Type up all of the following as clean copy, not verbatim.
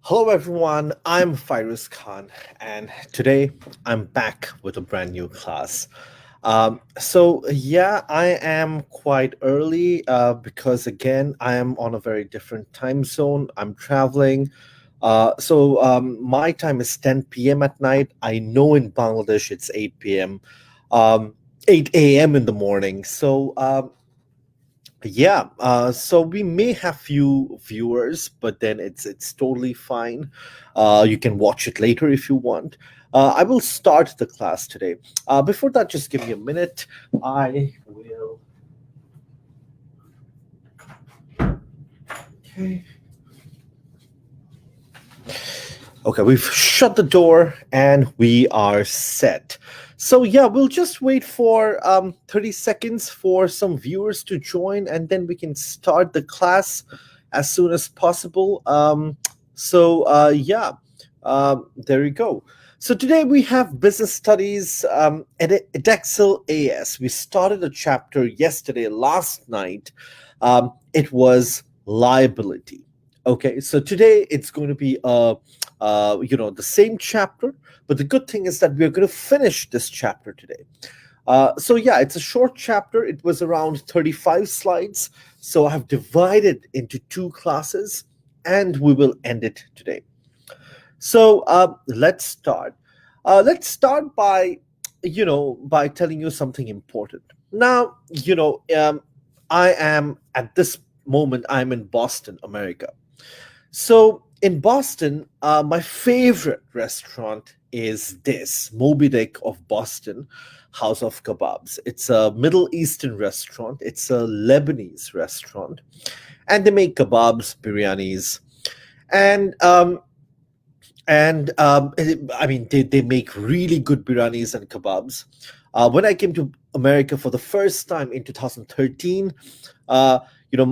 Hello, everyone. I'm Fyruz Khan, and today I'm back with a brand new class. I am quite early because, again, I am on a very different time zone. I'm traveling. My time is 10 p.m. at night. I know in Bangladesh it's 8 p.m., 8 a.m. in the morning. So we may have few viewers, but then it's totally fine. You can watch it later if you want. I will start the class today. Before that, just give me a minute. I will. Okay. Okay, we've shut the door and we are set. We'll just wait for 30 seconds for some viewers to join, and then we can start the class as soon as possible. There you go. So today we have business studies at Edexcel AS. We started a chapter yesterday, last night. It was liability. Okay, so today it's going to be the same chapter, but the good thing is that we're going to finish this chapter today. It's a short chapter. It was around 35 slides. So I have divided into two classes, and we will end it today. Let's start. Let's start by telling you something important. Now, I am at this moment. I'm in Boston, America. So in Boston, my favorite restaurant is this Moby Dick of Boston, House of Kebabs. It's a Middle Eastern restaurant. It's a Lebanese restaurant, and they make kebabs, biryanis, and they make really good biryanis and kebabs. When I came to America for the first time in 2013,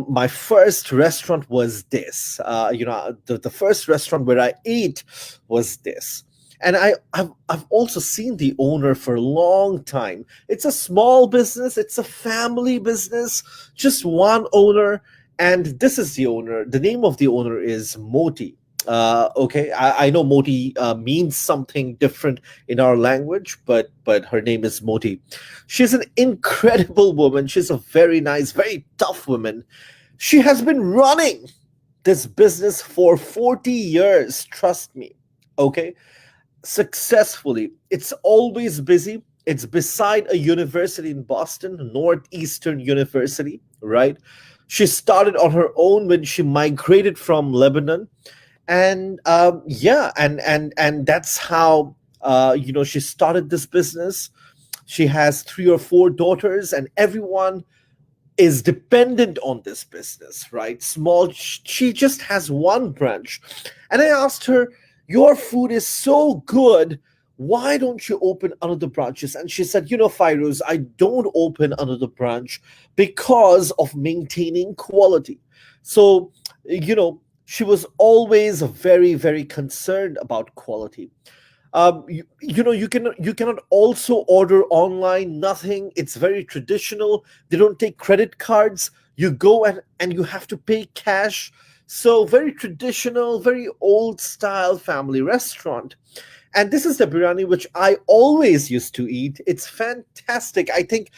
my first restaurant was this. The first restaurant where I ate was this. And I've also seen the owner for a long time. It's a small business. It's a family business. Just one owner, and this is the owner. The name of the owner is Moti. Okay, I know Moti means something different in our language, but her name is Moti. She's an incredible woman. She's a very nice, very tough woman. She has been running this business for 40 years, trust me. Okay, successfully. It's always busy. It's beside a university in Boston, Northeastern University, right? She started on her own when she migrated from Lebanon, and that's how she started this business. She has three or four daughters, and everyone is dependent on this business, right? Small. She just has one branch, and I asked her, your food is so good, why don't you open another branches? And she said, Fyruz, I don't open another branch because of maintaining quality. So she was always very, very concerned about quality. You cannot also order online. Nothing. It's very traditional. They don't take credit cards. You go and you have to pay cash. So very traditional, very old style family restaurant. And this is the biryani which I always used to eat. It's fantastic. I think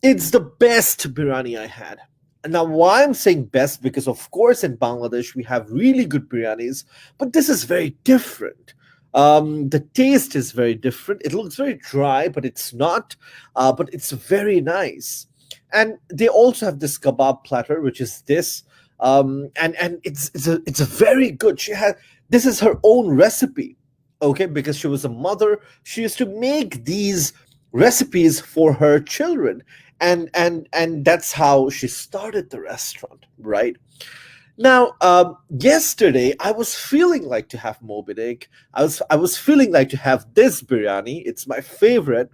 it's the best biryani I had. Now, why I'm saying best, because of course in Bangladesh we have really good biryanis, but this is very different. The taste is very different. It looks very dry, but it's not. But it's very nice. And they also have this kebab platter, which is this, and it's a very good. She had this is her own recipe, okay, because she was a mother. She used to make these recipes for her children, and that's how she started the restaurant, right? Now, yesterday I was feeling like to have Moby Dick. I was feeling like to have this biryani. It's my favorite,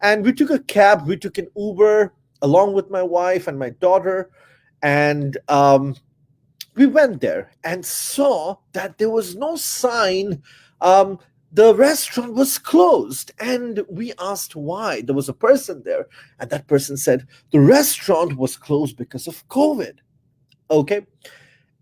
and we took a cab. We took an Uber along with my wife and my daughter, and we went there and saw that there was no sign. The restaurant was closed, and we asked why. There was a person there, and that person said the restaurant was closed because of COVID. Okay,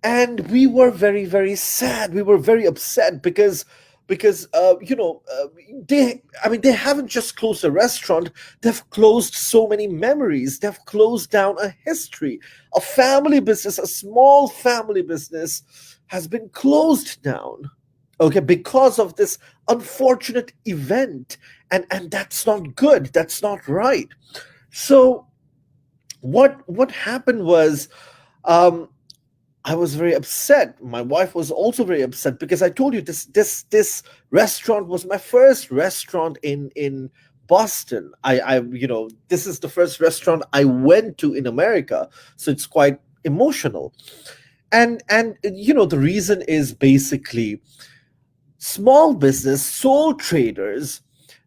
and we were very, very sad. We were very upset because they, I mean, they haven't just closed a restaurant, they've closed so many memories, they've closed down a history. A family business, a small family business, has been closed down, okay, because of this unfortunate event. And that's not good, that's not right. So what happened was, um I was very upset. My wife was also very upset because I told you this restaurant was my first restaurant in Boston. This is the first restaurant I went to in America, so it's quite emotional. And the reason is basically small business sole traders,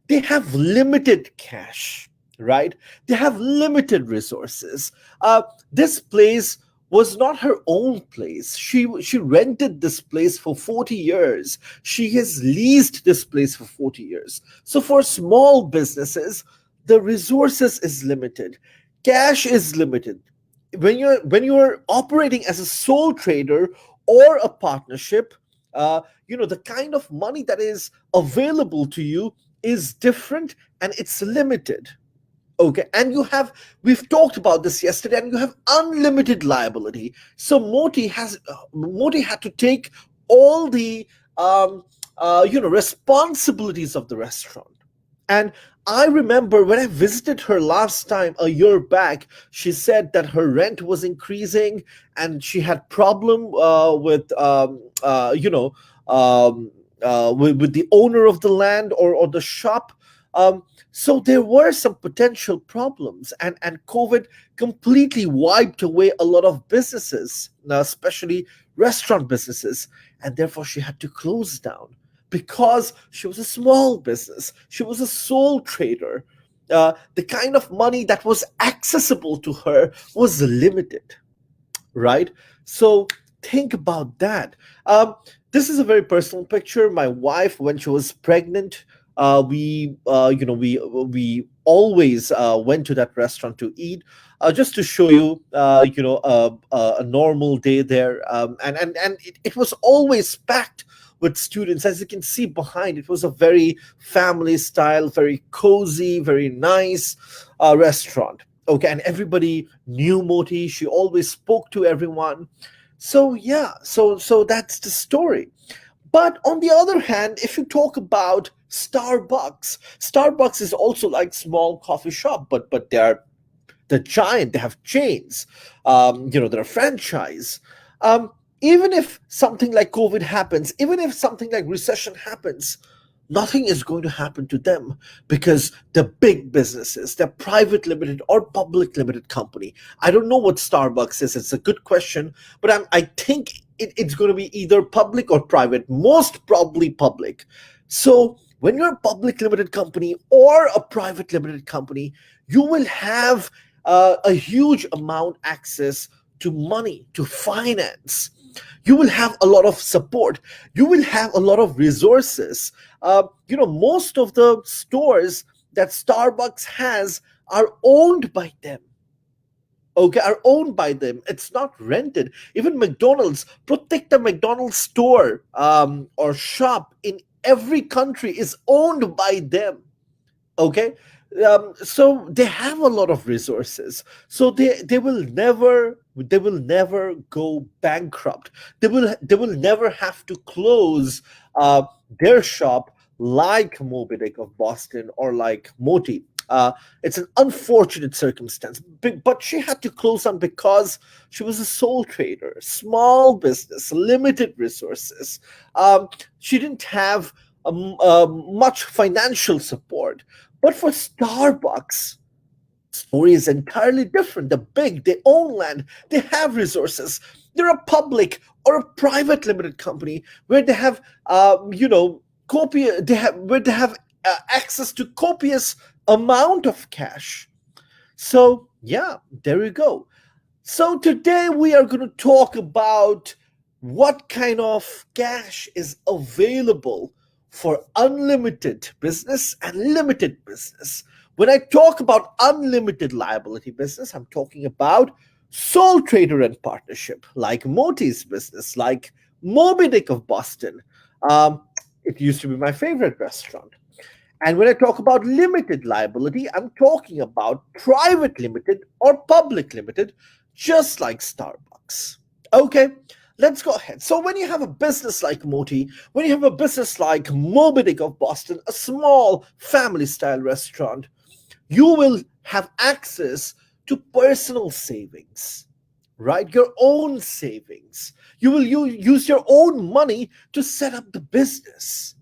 they have limited cash, right? They have limited resources. This place was not her own place. She rented this place for 40 years. She has leased this place for 40 years. So for small businesses, the resources is limited, cash is limited. When you're operating as a sole trader or a partnership, the kind of money that is available to you is different, and it's limited. Okay, and we've talked about this yesterday, and you have unlimited liability. So Moti had to take all the responsibilities of the restaurant. And I remember when I visited her last time a year back, she said that her rent was increasing, and she had problem with with the owner of the land, or the shop. So there were some potential problems, and COVID completely wiped away a lot of businesses, now especially restaurant businesses, and therefore she had to close down because she was a small business. She was a sole trader. The kind of money that was accessible to her was limited, right? So think about that. This is a very personal picture. My wife, when she was pregnant, we always went to that restaurant to eat, just to show you, a normal day there, and it was always packed with students. As you can see behind, it was a very family style, very cozy, very nice restaurant. Okay, and everybody knew Moti. She always spoke to everyone. So yeah, so that's the story. But on the other hand, if you talk about Starbucks is also like small coffee shop, but they're giant. They have chains. They're a franchise. Um, Even if something like COVID happens, even if something like recession happens, nothing is going to happen to them because they're big businesses. They're private limited or public limited company. I don't know what Starbucks is. It's a good question, but I think it's going to be either public or private. Most probably public. So when you're a public limited company or a private limited company, you will have a huge amount access to money, to finance. You will have a lot of support. You will have a lot of resources. Most of the stores that Starbucks has are owned by them. Okay, are owned by them. It's not rented. Even McDonald's, protect the McDonald's store or shop in every country is owned by them. Okay, so they have a lot of resources, so they will never go bankrupt. They will never have to close uh, their shop, like Mobidic of Boston or like Moti. It's an unfortunate circumstance, but she had to close down because she was a sole trader, small business, limited resources. She didn't have much financial support. But for Starbucks, story is entirely different. They're big, they own land, they have resources. They're a public or a private limited company where they have, access to copious amount of cash. So yeah, there you go. So today we are going to talk about what kind of cash is available for unlimited business and limited business. When I talk about unlimited liability business, I'm talking about Sole trader and partnership, like Moti's business, like Moby Dick of Boston. Um, it used to be my favorite restaurant. And when I talk about limited liability, I'm talking about private limited or public limited, just like Starbucks. Okay, let's go ahead. So when you have a business like Moti, when you have a business like Moby Dick of Boston, a small family style restaurant, you will have access to personal savings, right? Your own savings. You will use your own money to set up the business.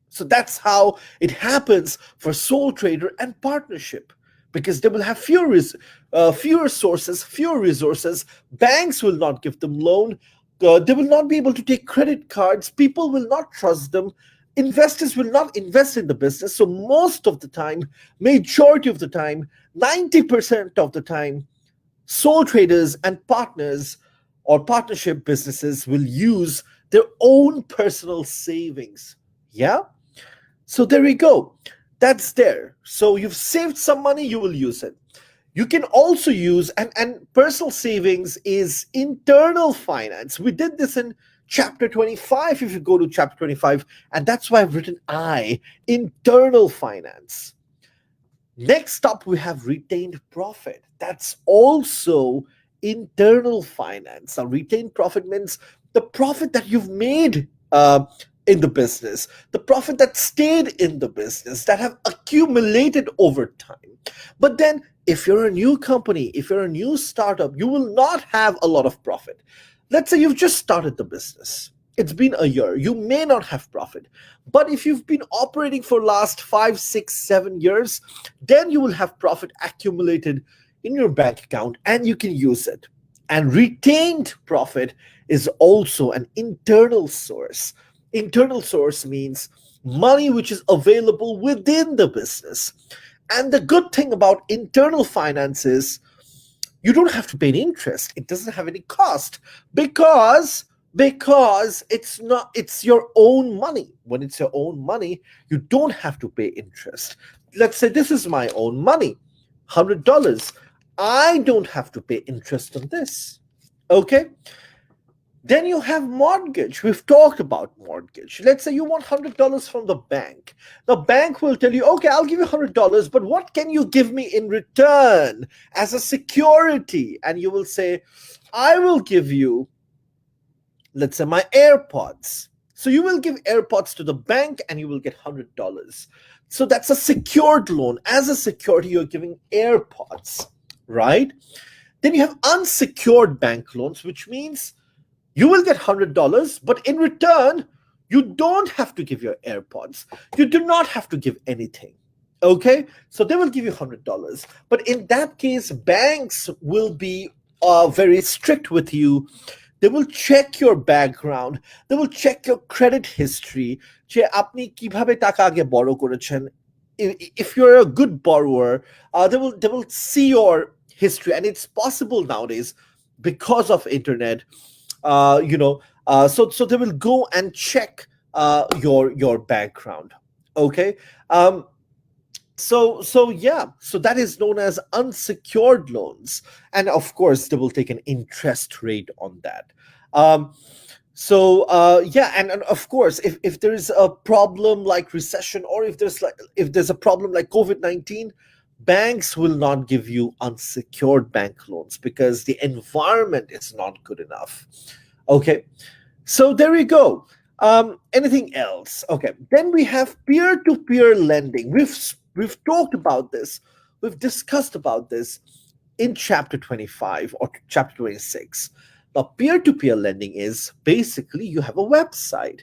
So that's how it happens for sole trader and partnership, because they will have fewer sources, fewer resources. Banks will not give them loan. They will not be able to take credit cards. People will not trust them. Investors will not invest in the business. So most of the time, majority of the time, 90% of the time, sole traders and partners or partnership businesses will use their own personal savings. Yeah? So there we go. That's there. So you've saved some money, you will use it. You can also use, and personal savings is internal finance. We did this in chapter 25, if you go to chapter 25, and that's why I've written internal finance. Next up, we have retained profit. That's also internal finance. Now, retained profit means the profit that you've made in the business, the profit that stayed in the business, that have accumulated over time. But then, if you're a new company, if you're a new startup, you will not have a lot of profit. Let's say you've just started the business. It's been a year. You may not have profit. But if you've been operating for last 5, 6, 7 years, then you will have profit accumulated in your bank account and you can use it. And retained profit is also an internal source. Internal source means money which is available within the business. And the good thing about internal finance is you don't have to pay any interest. It doesn't have any cost because it's your own money. When it's your own money, you don't have to pay interest. Let's say this is my own money, $100. I don't have to pay interest on this. Okay? Then you have mortgage. We've talked about mortgage. Let's say you want $100 from the bank. The bank will tell you, okay, I'll give you $100, but what can you give me in return as a security? And you will say, I will give you, let's say, my AirPods. So you will give AirPods to the bank and you will get $100. So that's a secured loan. As a security, you're giving AirPods, right? Then you have unsecured bank loans, which means you will get $100, but in return, you don't have to give your AirPods. You do not have to give anything. Okay? So they will give you $100. But in that case, banks will be very strict with you. They will check your background. They will check your credit history. যে আপনি কিভাবে টাকা আগে borrow করেছেন. If you're a good borrower, they will see your history. And it's possible nowadays because of internet. So they will go and check your background. Okay. So that is known as unsecured loans, and of course they will take an interest rate on that. And of course, if there is a problem like recession, or if there's a problem like COVID-19, banks will not give you unsecured bank loans because the environment is not good enough. Okay, so there we go. Anything else? Okay, then we have peer-to-peer lending. We've talked about this. We've discussed about this in chapter 25 or chapter 26. Now, peer-to-peer lending is basically you have a website,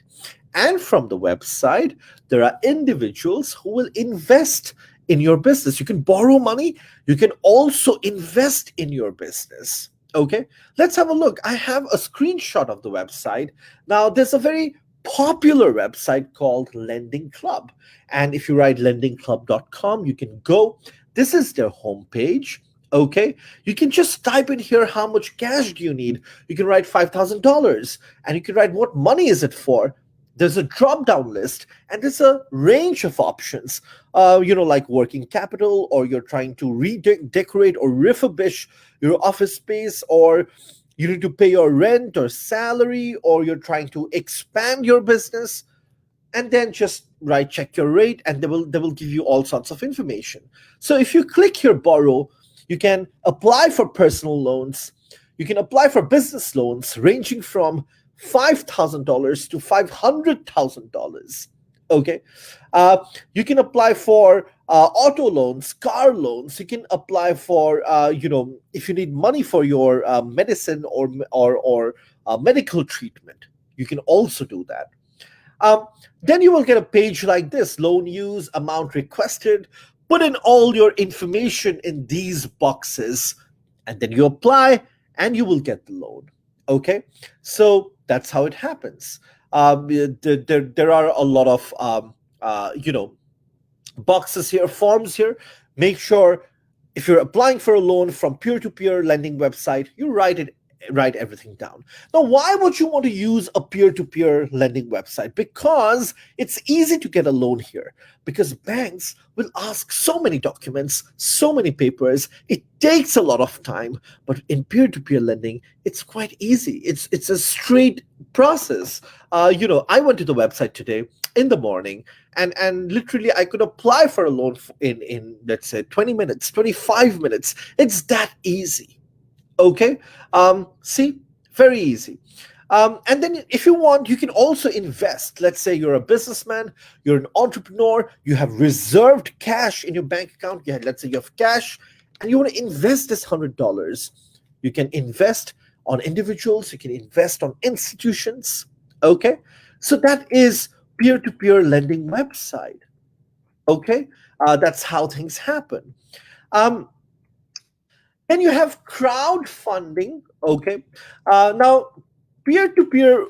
and from the website, there are individuals who will invest in your business. You can borrow money. You can also invest in your business. Okay, let's have a look. I have a screenshot of the website. Now, there's a very popular website called Lending Club. And if you write lendingclub.com, you can go. This is their homepage. Okay, you can just type in here how much cash do you need. You can write $5,000 and you can write what money is it for. there's a drop down list, and there's a range of options, like working capital, or you're trying to redecorate or refurbish your office space, or you need to pay your rent or salary, or you're trying to expand your business. And then just check your rate, and they will give you all sorts of information. So if you click here, borrow, you can apply for personal loans, you can apply for business loans ranging from $5,000 to $500,000. Okay. You can apply for auto loans, car loans. You can apply for, if you need money for your medicine or medical treatment, you can also do that. Um, then you will get a page like this: loan use, amount requested. Put in all your information in these boxes, and then you apply, and you will get the loan. Okay, so that's how it happens. There are a lot of boxes here, forms here. Make sure, if you're applying for a loan from peer-to-peer lending website, you write everything down. Now, why would you want to use a peer-to-peer lending website? Because it's easy to get a loan here, because banks will ask so many documents, so many papers. It takes a lot of time. But in peer-to-peer lending, it's quite easy. It's a straight process. I went to the website today in the morning, and literally I could apply for a loan in let's say 20 minutes, 25 minutes. It's that easy. Okay. See, very easy. And then if you want, you can also invest. Let's say you're a businessman, you're an entrepreneur, you have reserved cash in your bank account. Let's say you have cash, and you want to invest this $100. You can invest on individuals, you can invest on institutions. Okay. So that is peer-to-peer lending website. Okay. That's how things happen. Um, then you have crowdfunding. Okay. Now, peer-to-peer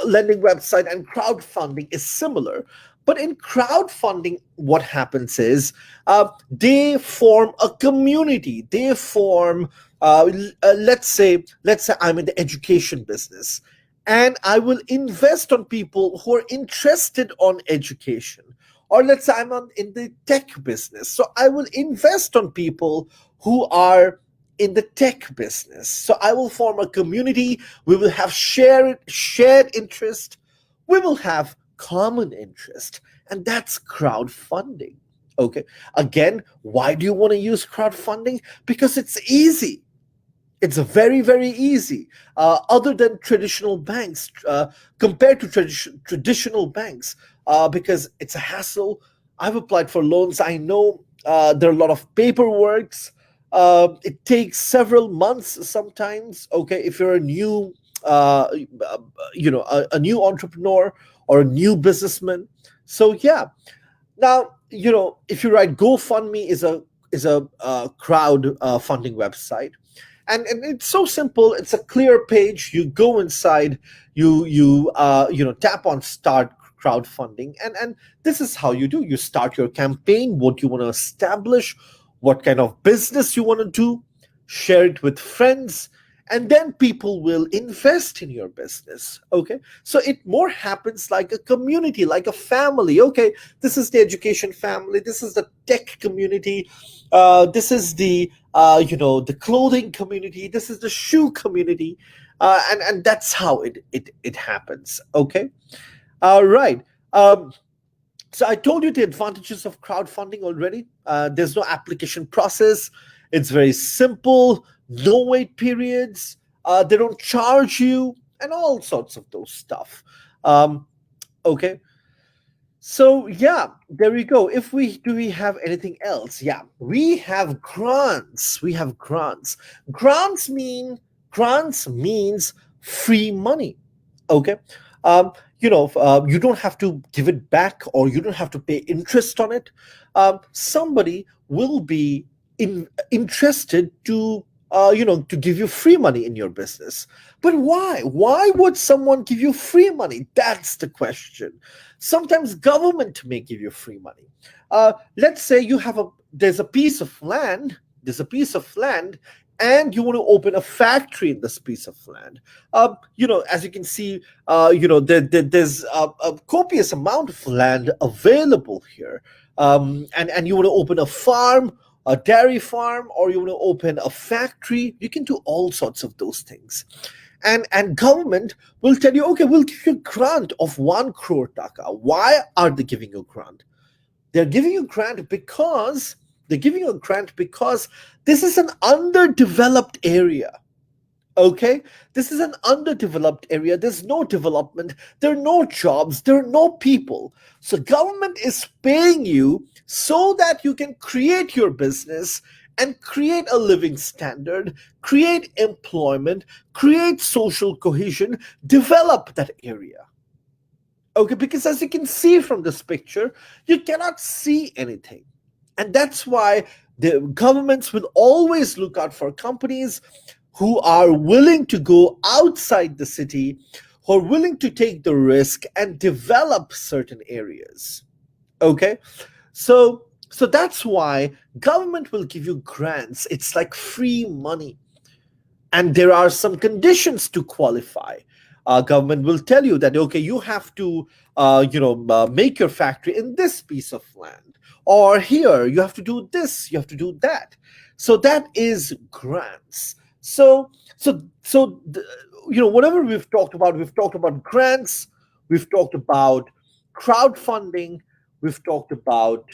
lending website and crowdfunding is similar. But in crowdfunding, what happens is they form a community. They form, let's say I'm in the education business, and I will invest on people who are interested on education. Or let's say in the tech business, so I will invest on people who are in the tech business. So I will form a community. We will have shared interest. We will have common interest, and that's crowdfunding. Okay. Again, why do you want to use crowdfunding? Because it's easy. It's very, very easy. Other than traditional banks, compared to traditional banks, because it's a hassle. I've applied for loans. I know there are a lot of paperwork. It takes several months sometimes. Okay, if you're a new, a new entrepreneur or a new businessman. So yeah. Now, if you write GoFundMe is a crowd funding website, and it's so simple. It's a clear page. You go inside, you tap on start crowdfunding, and this is how you do. You start your campaign, what you want to establish, what kind of business you want to do, share it with friends, and then people will invest in your business. Okay, so it more happens like a community, like a family. Okay, this is the education family, this is the tech community, this is the clothing community, this is the shoe community, and that's how it happens. Okay. All right. So I told you the advantages of crowdfunding already. There's no application process. It's very simple. No wait periods. They don't charge you, and all sorts of those stuff. Okay. So yeah, there we go. If we do we have anything else? Yeah, we have grants. We have grants. Grants means free money. Okay. You don't have to give it back, or you don't have to pay interest on it. Somebody will be interested to give you free money in your business. But why would someone give you free money? That's the question. Sometimes government may give you free money. Let's say there's a piece of land and you want to open a factory in this piece of land. As you can see, there's a copious amount of land available here, and you want to open a farm, a dairy farm, or you want to open a factory. You can do all sorts of those things, and government will tell you, okay, we'll give you a grant of 1 crore taka. Why are they giving you a grant? They're giving you a grant because this is an underdeveloped area. Okay, this is an underdeveloped area. There's no development, there are no jobs, there are no people. So government is paying you so that you can create your business and create a living standard, create employment, create social cohesion, develop that area. Okay, because as you can see from this picture, you cannot see anything. And that's why the governments will always look out for companies who are willing to go outside the city, who are willing to take the risk and develop certain areas. Okay? So that's why government will give you grants. It's like free money. And there are some conditions to qualify. Government will tell you that, okay, you have to make your factory in this piece of land, or here you have to do this, you have to do that. So that is grants. Whatever we've talked about grants, we've talked about crowdfunding, we've talked about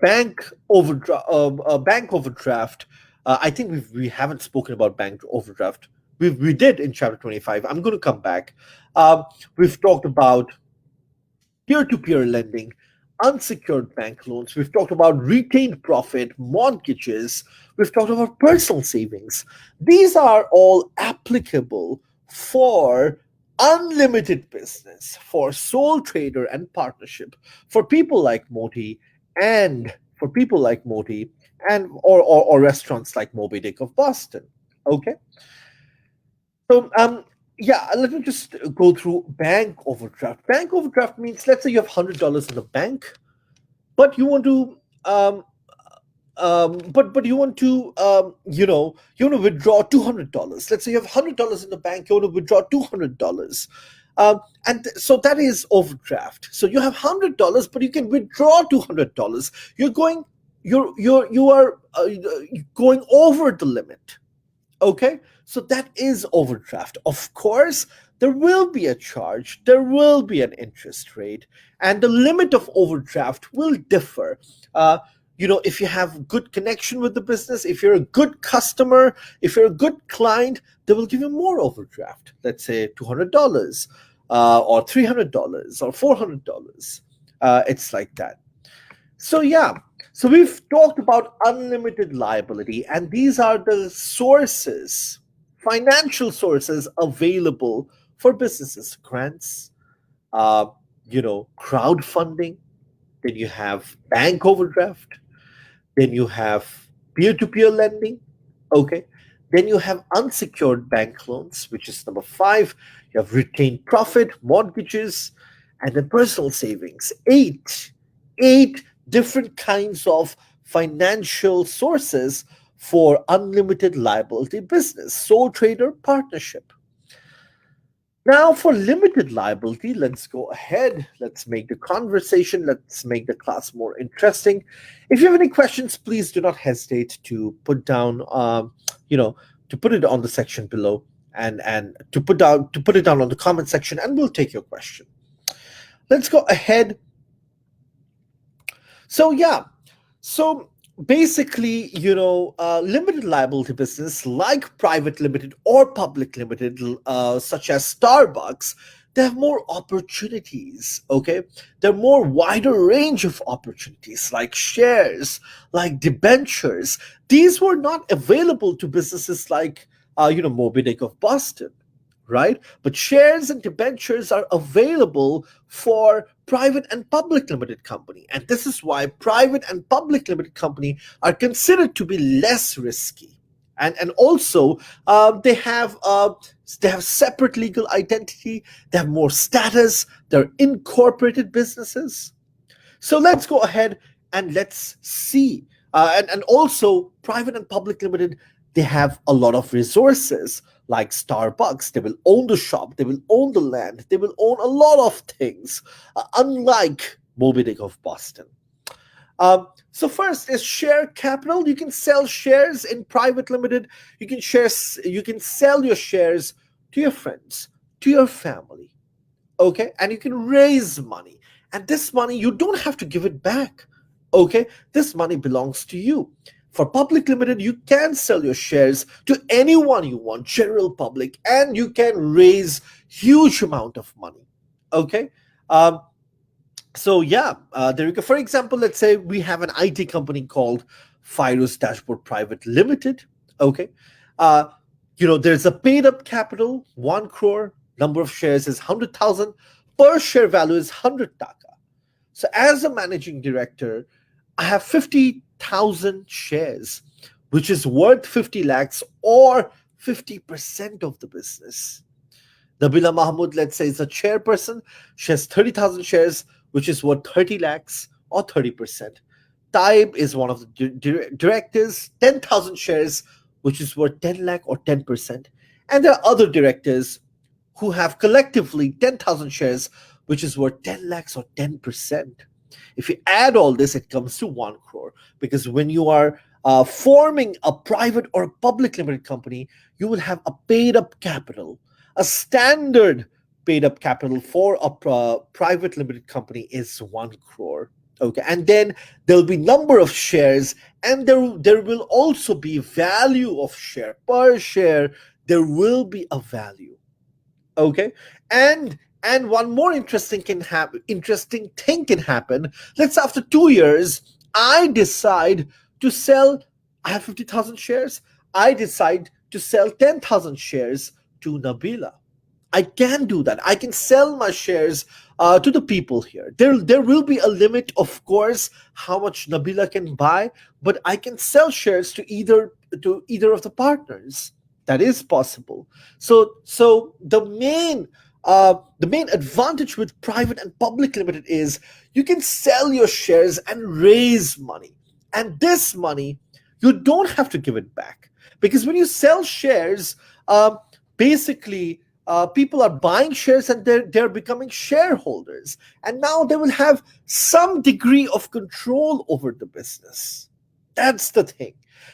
bank overdraft. I think we haven't spoken about bank overdraft. We did in chapter 25. I'm going to come back. We've talked about peer-to-peer lending, unsecured bank loans. We've talked about retained profit, mortgages. We've talked about personal savings. These are all applicable for unlimited business, for sole trader and partnership, for people like Moti, and or restaurants like Moby Dick of Boston. Okay. So let me just go through bank overdraft. Bank overdraft means, let's say you have $100 in the bank, but you want to but you want to you want to withdraw $200. Let's say you have $100 in the bank, you want to withdraw $200. So that is overdraft. So you have $100, but you can withdraw $200. You are going over the limit. Okay, so that is overdraft. Of course, there will be a charge, there will be an interest rate, and the limit of overdraft will differ. If you have good connection with the business, if you're a good customer, if you're a good client, they will give you more overdraft. Let's say $200, or $300, or $400. It's like that. So we've talked about unlimited liability, and these are the sources, financial sources available for businesses: grants, crowdfunding. Then you have bank overdraft. Then you have peer-to-peer lending. Okay. Then you have unsecured bank loans, which is number 5. You have retained profit, mortgages, and then personal savings. Eight different kinds of financial sources for unlimited liability business, sole trader, partnership. Now, for limited liability, let's go ahead. Let's make the conversation, let's make the class more interesting. If you have any questions, please do not hesitate to put down, to put it on the section below, and to put it down on the comment section, and we'll take your question. Let's go ahead. So basically, limited liability business, like private limited or public limited, such as Starbucks, they have more opportunities. Okay, there are more wider range of opportunities, like shares, like debentures. These were not available to businesses like Moby Dick of Boston, right? But shares and debentures are available for private and public limited company, and this is why private and public limited company are considered to be less risky, and also they have separate legal identity, they have more status, they're incorporated businesses. So let's go ahead and let's see, and also private and public limited, they have a lot of resources like Starbucks. They will own the shop, they will own the land, they will own a lot of things, unlike Moby Dick of Boston. So first is share capital. You can sell shares in private limited. You can sell your shares to your friends, to your family. Okay, and you can raise money, and this money you don't have to give it back. Okay, this money belongs to you. For public limited, you can sell your shares to anyone you want, general public, and you can raise huge amount of money. Okay. um, so yeah, there you go. For example, let's say we have an IT company called Fyruz Dashboard Private Limited. Okay. uh, there's a paid up capital 1 crore, number of shares is 100,000, per share value is 100 taka. So as a managing director, I have 50,000 shares, which is worth 50 lakhs or 50% of the business. Nabila Mahmood, let's say, is a chairperson. She has 30,000 shares, which is worth 30 lakhs or 30%. Taib is one of the directors, 10,000 shares, which is worth 10 lakh or 10%. And there are other directors who have collectively 10,000 shares, which is worth 10 lakhs or 10%. If you add all this, it comes to 1 crore. Because when you are forming a private or a public limited company, you will have a paid up capital. A standard paid up capital for a private limited company is 1 crore. Okay, and then there'll be number of shares, and there will also be value of share per share. There will be a value. Okay, and one more interesting thing can happen. Let's say after 2 years, I decide to sell. I have 50,000 shares. I decide to sell 10,000 shares to Nabila. I can do that. I can sell my shares to the people here. There will be a limit, of course, how much Nabila can buy, but I can sell shares to either of the partners. That is possible. So the main advantage with private and public limited is you can sell your shares and raise money, and this money you don't have to give it back, because when you sell shares, basically people are buying shares and they're becoming shareholders, and now they will have some degree of control over the business. That's the thing.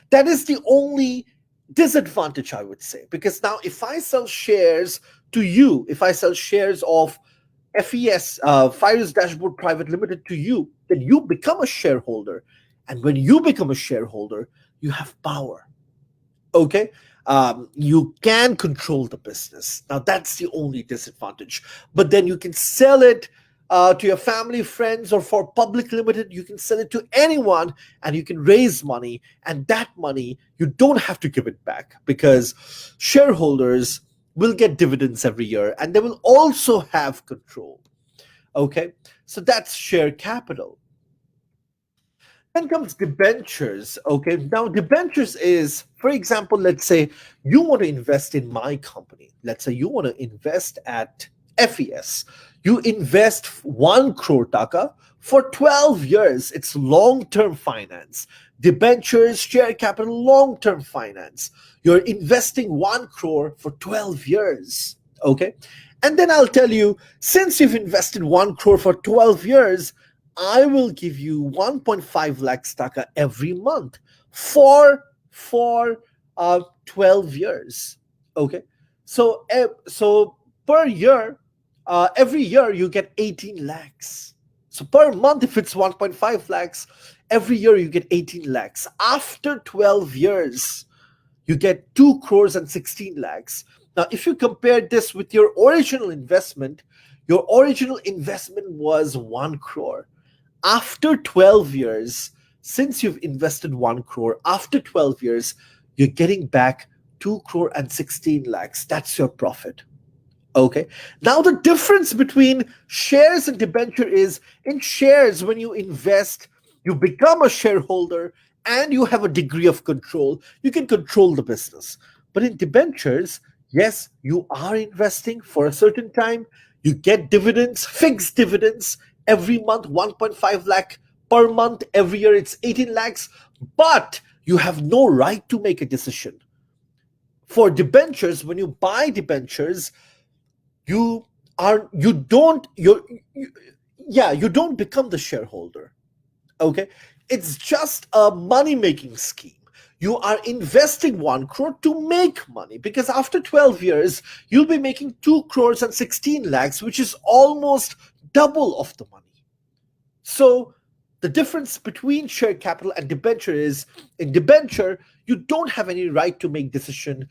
That is the only disadvantage, I would say, because now if I sell shares to you, if I sell shares of FES, Fires Dashboard Private Limited, to you, then you become a shareholder. And when you become a shareholder, you have power. Okay. You can control the business. Now that's the only disadvantage. But then you can sell it to your family, friends, or for public limited, you can sell it to anyone, and you can raise money. And that money, you don't have to give it back, because shareholders will get dividends every year, and they will also have control. Okay. So that's share capital. Then comes debentures. Okay, now debentures is, for example, let's say you want to invest in my company. Let's say you want to invest at FES. You invest 1 crore taka for 12 years. It's long-term finance. Debentures, share capital, long-term finance. You're investing 1 crore for 12 years. Okay, and then I'll tell you, since you've invested 1 crore for 12 years, I will give you 1.5 lakhs taka every month for 12 years. Okay, so per year, every year you get 18 lakhs. So per month, if it's 1.5 lakhs, every year you get 18 lakhs. After 12 years, you get 2 crores and 16 lakhs. Now, if you compare this with your original investment was 1 crore. After 12 years, since you've invested 1 crore, after 12 years, you're getting back 2 crore and 16 lakhs. That's your profit. Okay. Now, the difference between shares and debenture is, in shares, when you invest, you become a shareholder and you have a degree of control. You can control the business. But in debentures, yes, you are investing for a certain time. You get dividends, fixed dividends every month, 1.5 lakh per month. Every year, it's 18 lakhs. But you have no right to make a decision. For debentures, when you buy debentures, you you don't you yeah, you don't become the shareholder. Okay, it's just a money making scheme. You are investing 1 crore to make money, because after 12 years you'll be making 2 crores and 16 lakhs, which is almost double of the money. So the difference between share capital and debenture is, in debenture you don't have any right to make decision.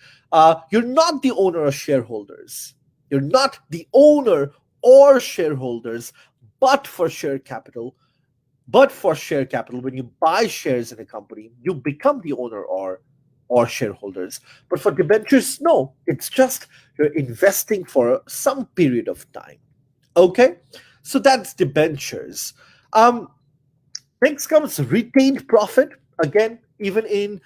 You're not the owner or shareholders. You're not the owner or shareholders. But for share capital, when you buy shares in a company, you become the owner or shareholders. But for debentures, no, it's just you're investing for some period of time. Okay, so that's debentures. Um, Next comes retained profit. Again, even in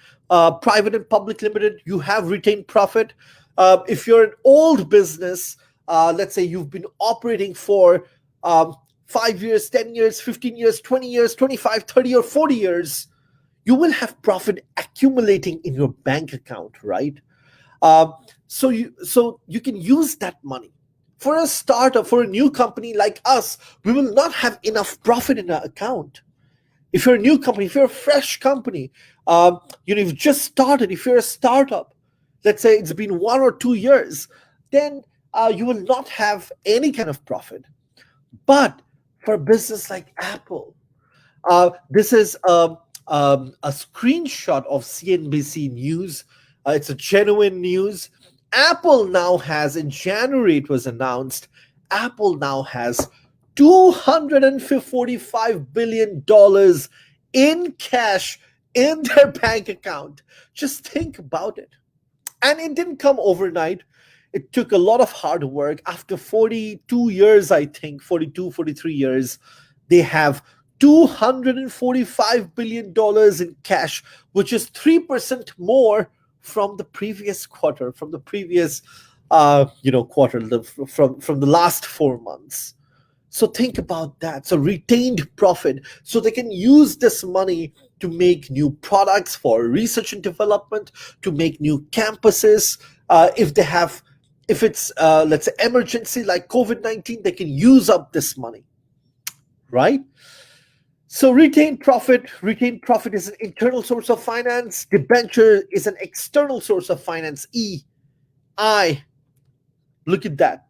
private and public limited, you have retained profit. If you're an old business, let's say you've been operating for 5 years, 10 years, 15 years, 20 years, 25, 30, or 40 years, you will have profit accumulating in your bank account, right? Um, so you can use that money. For a startup, for a new company like us, we will not have enough profit in our account. If you're a new company, if you're a fresh company, you've just started, if you're a startup, let's say it's been 1 or 2 years, then you will not have any kind of profit. But for a business like Apple, this is a screenshot of CNBC News. It's a genuine news. Apple now has, in January, it was announced, Apple now has $245 billion in cash in their bank account. Just think about it. And it didn't come overnight. It took a lot of hard work. After 42 years, I think, 42, 43 years, they have $245 billion in cash, which is 3% more from the previous quarter, from the previous quarter, from the last 4 months. So think about that. So retained profit. So they can use this money to make new products for research and development, to make new campuses. If it's let's say emergency like COVID-19, they can use up this money, right? So retained profit is an internal source of finance. Debenture is an external source of finance. I look at that.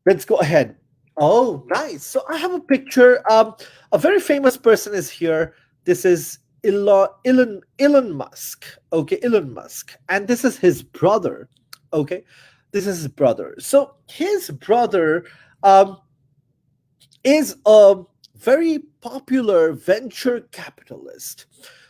Let's go ahead. Oh, nice. So I have a picture. A very famous person is here. This is Elon Musk. Okay, Elon Musk. And this is his brother. Okay, this is his brother. So his brother is a very popular venture capitalist.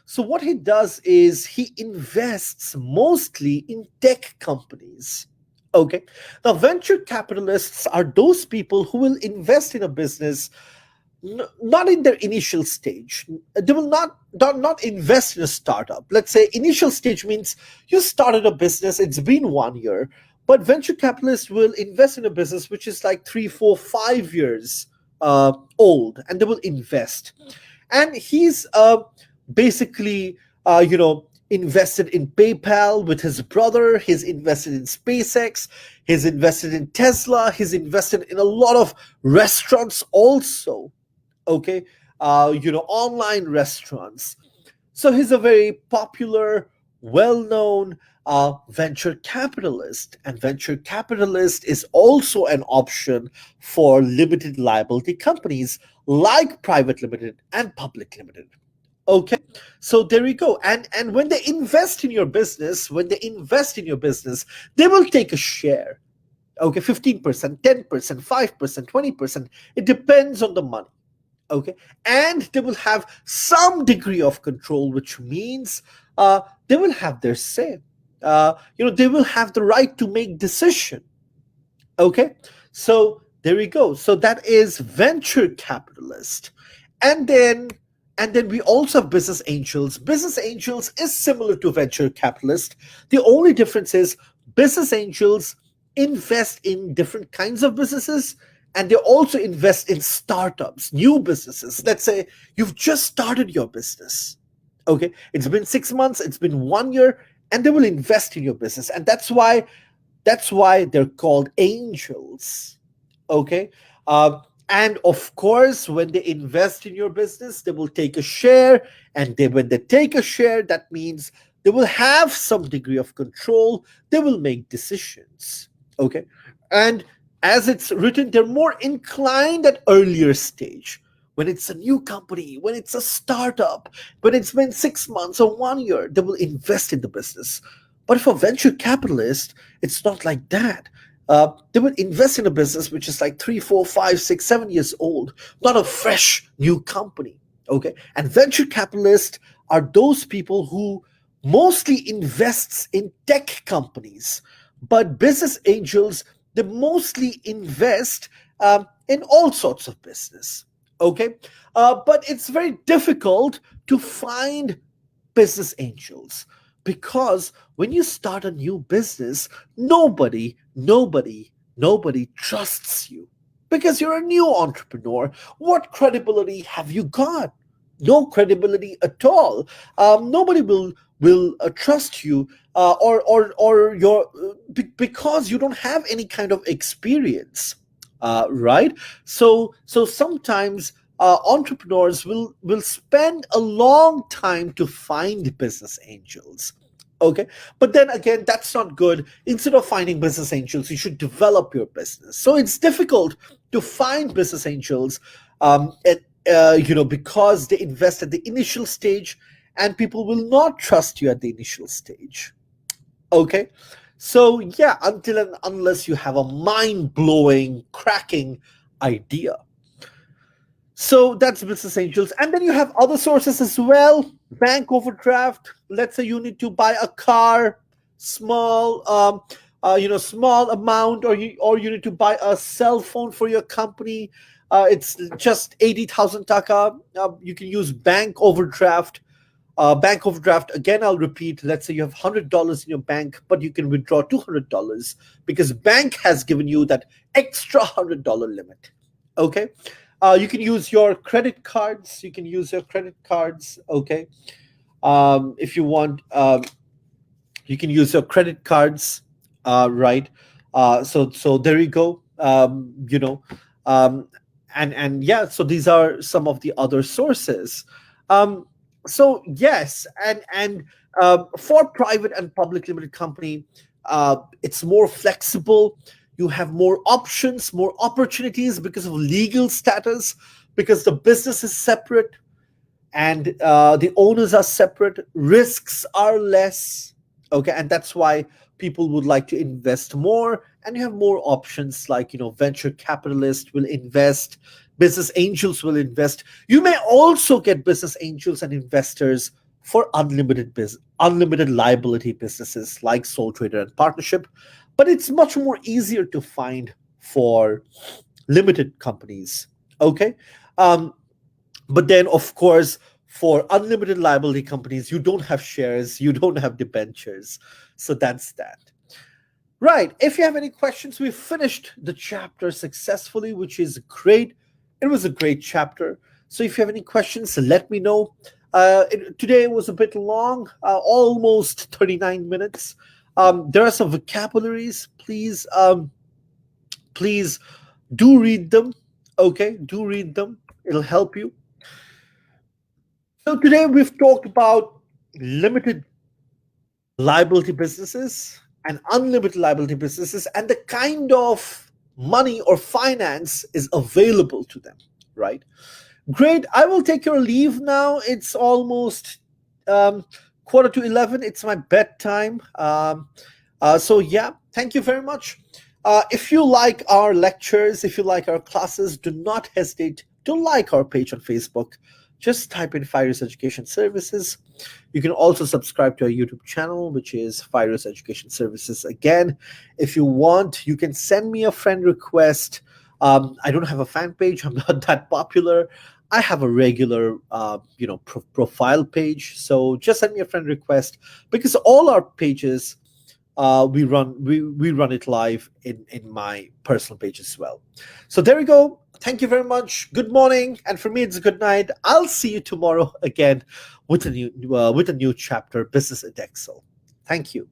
So what he does is he invests mostly in tech companies. Okay. Now, venture capitalists are those people who will invest in a business not in their initial stage. They will not invest in a startup. Let's say initial stage means you started a business, it's been 1 year, but venture capitalists will invest in a business which is like 3, 4, 5 years old, and they will invest. And he's basically, invested in PayPal with his brother. He's invested in SpaceX. He's invested in Tesla. He's invested in a lot of restaurants also. Okay, online restaurants. So he's a very popular, well-known venture capitalist, and venture capitalist is also an option for limited liability companies like private limited and public limited. Okay, so there you go. And when they invest in your business, they will take a share. Okay, 15%, 10%, 5%, 20%. It depends on the money. Okay, and they will have some degree of control, which means they will have their say. They will have the right to make decision. Okay, so there we go. So that is venture capitalist. And then and then we also have business angels. Business angels is similar to venture capitalist. The only difference is business angels invest in different kinds of businesses, and they also invest in startups, new businesses. Let's say you've just started your business. Okay, it's been 6 months, it's been 1 year, and they will invest in your business. And that's why they're called angels. Okay. And of course, when they invest in your business, they will take a share. And when they take a share, that means they will have some degree of control. They will make decisions. Okay. And as it's written, they're more inclined at earlier stage, when it's a new company, when it's a startup, when it's been 6 months or 1 year, they will invest in the business. But for venture capitalists, it's not like that. They would invest in a business which is like 3, 4, 5, 6, 7 years old, not a fresh new company. Okay, and venture capitalists are those people who mostly invests in tech companies, but business angels, they mostly invest in all sorts of business. Okay, but it's very difficult to find business angels, because when you start a new business, nobody trusts you, because you're a new entrepreneur. What credibility have you got? No credibility at all. Nobody will trust you, or your because you don't have any kind of experience, right? So sometimes entrepreneurs will spend a long time to find business angels. Okay, but then again, that's not good. Instead of finding business angels, you should develop your business. So it's difficult to find business angels, at, because they invest at the initial stage, and people will not trust you at the initial stage. Okay, so yeah, until and unless you have a mind-blowing, cracking idea. So that's business angels. And then you have other sources as well. Bank overdraft. Let's say you need to buy a car, small, small amount, or you need to buy a cell phone for your company. It's just 80,000 taka. You can use bank overdraft. Bank overdraft, again, I'll repeat. Let's say you have $100 in your bank, but you can withdraw $200 because bank has given you that extra $100 limit. Okay. You can use your credit cards. You can use your credit cards. Okay. If you want, you can use your credit cards. Right. So there you go. Um, and yeah. So these are some of the other sources. Um, so yes, and for private and public limited company, it's more flexible. You have more options, more opportunities because of legal status, because the business is separate, and the owners are separate, risks are less. Okay, and that's why people would like to invest more, and you have more options, like venture capitalists will invest, business angels will invest. You may also get business angels and investors for unlimited liability businesses like sole trader and partnership, but it's much more easier to find for limited companies. Okay. um, but then, of course, for unlimited liability companies, you don't have shares, you don't have debentures. So that's that. Right. If you have any questions, we finished the chapter successfully, which is great. It was a great chapter. So if you have any questions, let me know. Today was a bit long, almost 39 minutes. There are some vocabularies. Please do read them. Okay, do read them. It'll help you. So today we've talked about limited liability businesses and unlimited liability businesses, and the kind of money or finance is available to them, right? Great. I will take your leave now. It's almost um, quarter to 11. It's my bedtime. So yeah, thank you very much. If you like our lectures, if you like our classes, do not hesitate to like our page on Facebook. Just type in Fyruz Education Services. You can also subscribe to our YouTube channel, which is Fyruz Education Services. Again, if you want, you can send me a friend request. I don't have a fan page. I'm not that popular. I have a regular, profile page. So just send me a friend request, because all our pages, we run it live in my personal page as well. So there we go. Thank you very much. Good morning, and for me it's good night. I'll see you tomorrow again with a new chapter, Business Edexcel. Thank you.